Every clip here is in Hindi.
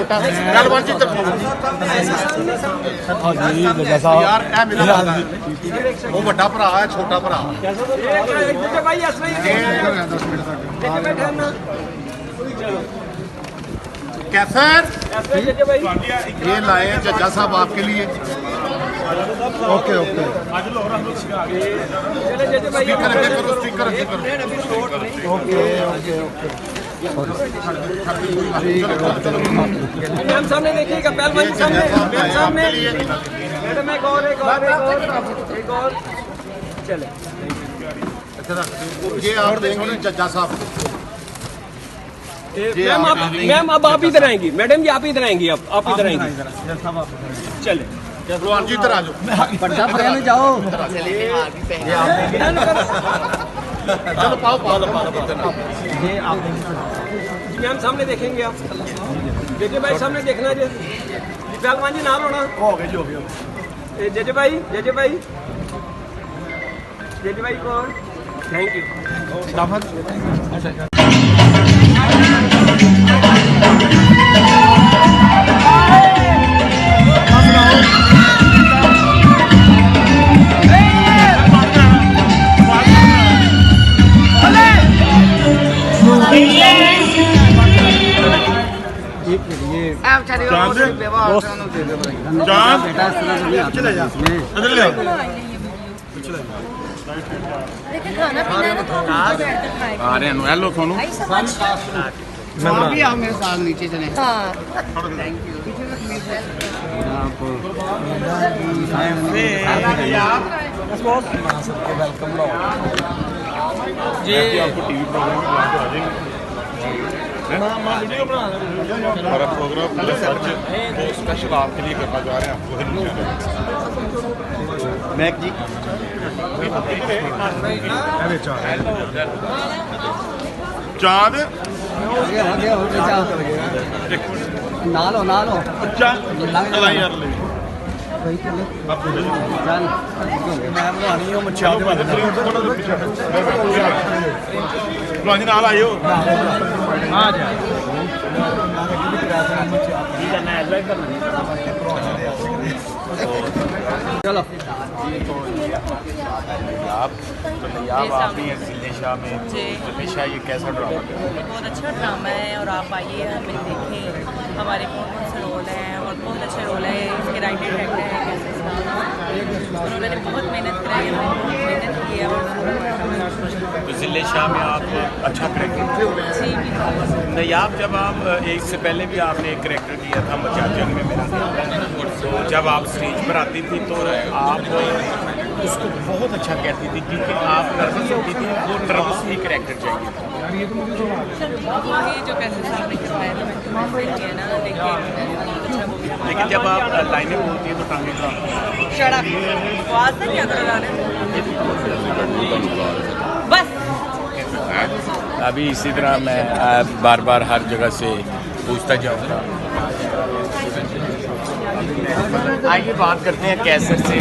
पहलवान जी तरफ यार ए मेरा वो बड़ा भरा है छोटा भरा कैसर ये लाए जज्जा साहब आपके लिए। ओके ओके स्पीकर रखे करो स्पीकर रखे करो। ओके ओके ओके मैम सामने देखिएगा पहलवान सामने सामने मैडम एक और चले ये आप देंगे जज्जा साहब। मैम अब आप इधर आएंगी मैडम जी आप इधर आएंगी अब आप इधर आएंगी चले भगवान जी इधर आ जाओ पर्दा पकड़ने जाओ। चलो पाओ पाओ जी मैम सामने देखेंगे आप जेजे भाई सामने देखना जी पहलवान जी नाल होना हो गए जो भी हो जेजे भाई कौन थैंक यू हेलो सोनू भी आओ मेरे साथ नीचे चले। आपको टीवी प्रोग्राम हमारा प्रोग्राम स्पेशल आपके लिए करना चाह रहे हैं आपको मैक जी चाँद नालो नाल आयो चलो आप आते हैं जिले शाह में हमेशा ये कैसा ड्रामा बहुत अच्छा ड्रामा है और आप आइए हमें देखें हमारे कौन कौन से रोल हैं और बहुत अच्छे रोल है इसके राइटर डायरेक्टर हैं कैसे उन्होंने बहुत मेहनत कराई है मेहनत की है तो जिले शाह में आप अच्छा करेक्टर जी नयाब जब आप एक से पहले भी आपने एक करेक्टर किया था मचाजंग में मेरा तो जब आप स्टेज पर आती थी तो आप उसको बहुत अच्छा कहती थी क्योंकि आप नर्वस होती थी वो नर्वस ही करेक्टर चाहिए था वही जो कैसे सामने करवाया ना लेकिन जब आप लाइनें बोलती हैं तो टांगे का बस अभी इसी तरह मैं बार बार हर जगह से पूछता जाऊँगा। आइए बात करते हैं कैसर से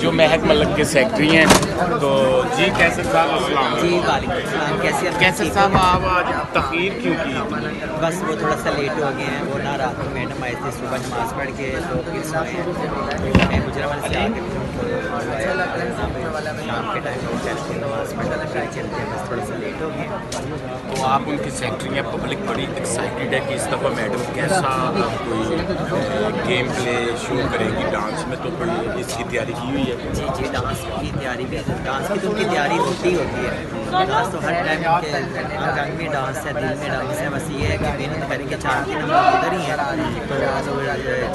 जो महक मलक के सेक्रेटरी हैं। तो जी कैसर साहब अस्सलाम जी कैसर साहब आप आज तखीर क्यों की? बस वो थोड़ा सा लेट हो गए हैं वो ना रात को मैडम आए थे सुबह नमाज़ पढ़ के तो फिर सोए हैं मैं गुजरात से आके शाम के टाइम नमाज़ पढ़ने ट्राई करते हैं बस थोड़ा सा लेट हो गए। तो आप उनकी सेक्रेटरी हैं पब्लिक बड़ी एक्साइटेड है कि इस दफ़ा मैडम कैसा कोई गेम प्ले शो करेंगी डांस में तो बड़ी इसकी तैयारी की हुई है जी डांस की तैयारी भी डांस की तो उनकी तैयारी होती है डांस तो हर टाइम के रंग में डांस है दिल में डांस है बस ये है कि मेहनत करेंगे 4 दिन हम उधर ही हैं तो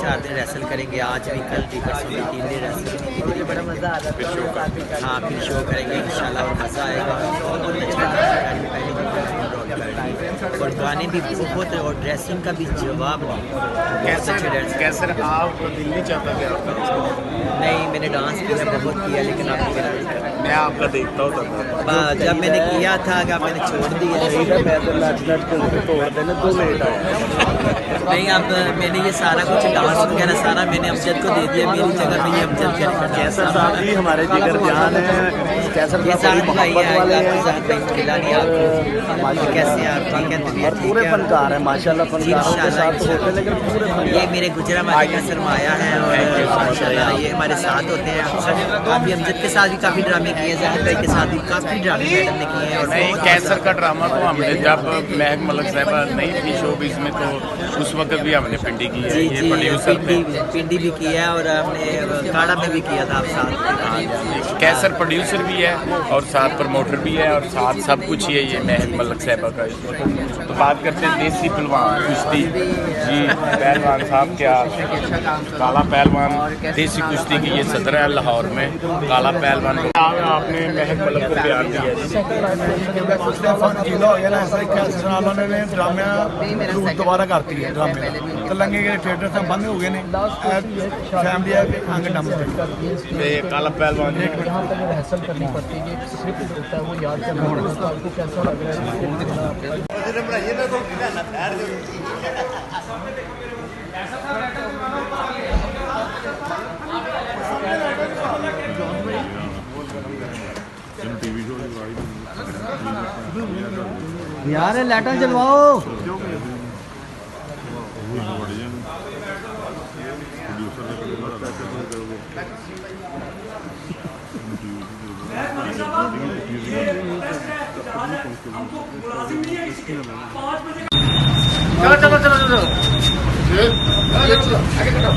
4 दिन रेसल करेंगे आज भी कल भी परसों भी 3 दिन रेसल भी बड़ा मज़ा आता है हाँ फिर शो करेंगे इंशाल्लाह और मज़ा आएगा बहुत अच्छा और गाने भी बहुत और ड्रेसिंग का भी जवाब कैसे आप दिल नहीं चाहता कि आप नहीं मैंने डांस भी बहुत किया लेकिन आपको मैं आपका देखता हूँ जब मैंने किया था अगर मैंने छोड़ दिया नहीं अब मैंने ये सारा कुछ डांस वगैरह सारा मैंने अमजद को दे दिया मेरी जगह पे ये अमजद करेगा। कैसर साहब जी हमारे जिगर जान हैं कैसर ये का साथ बड़ी भाई मोहब्बत है, वाले आपके हैं साथ भाई मिला नहीं आपको, कैसे हैं आप? ठीक है, तबीयत और ठीक पूरे है? फनकार हैं माशाल्लाह, फनकारों के साथ तो होते हैं लेकिन पूरे ये मेरे गुजरावाली का सरमाया है और माशाल्लाह ये हमारे साथ होते हैं अक्सर। अभी अमजद के साथ भी काफ़ी ड्रामे किए हैं, जहर भाई के साथ भी काफ़ी ड्रामे मैडम ने किए हैं। और नहीं, कैंसर का ड्रामा तो हमने जब महक मलक साहबा नहीं थी शोबिज़ में तो उस वक्त भी हमने पिंडी की है। जी ये जी, प्रोड्यूसर थे, पिंडी भी किया है और हमने काड़ा में भी किया था आप साथ। कैसर प्रोड्यूसर भी है और साथ प्रमोटर भी है और साथ सब कुछ ही है ये महक मलक साहबा का। इस वक्त तो बात करते हैं देसी पहलवान कुश्ती जी, पहलवान साहब क्या काला पहलवान देसी कुश्ती की ये सदर है लाहौर में। काला पहलवान को आपने महक मलक को प्यार दिया ने ड्रामे दोबारा करती है ड्रामे तो लंगे के थिएटर से बंद हो गए ने फैमिली अंग डम ते काला पहलवान रिहर्सल करनी पड़ती है, स्क्रिप्ट होता है वो याद करना पड़ता है, आपको कैसा लग रहा है। यार लाइटां जलवाओ। चलो चलो चलो चलो आगे करो।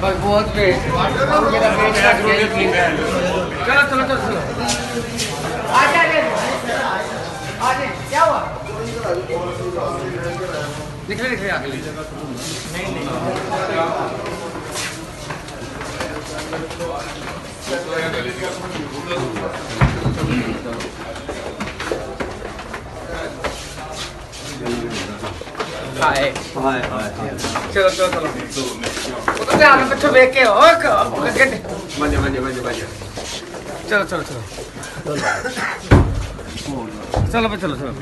बहुत वेट मेरा वेट चलो चलो चलो चलो आगे क्या हुआ निकले आगे नहीं हाय हाय हाय चलो चलो चलो वो तो ध्यान में देख के हो बजे बजे बजे बजे चलो चलो चलो चलो चलो चलो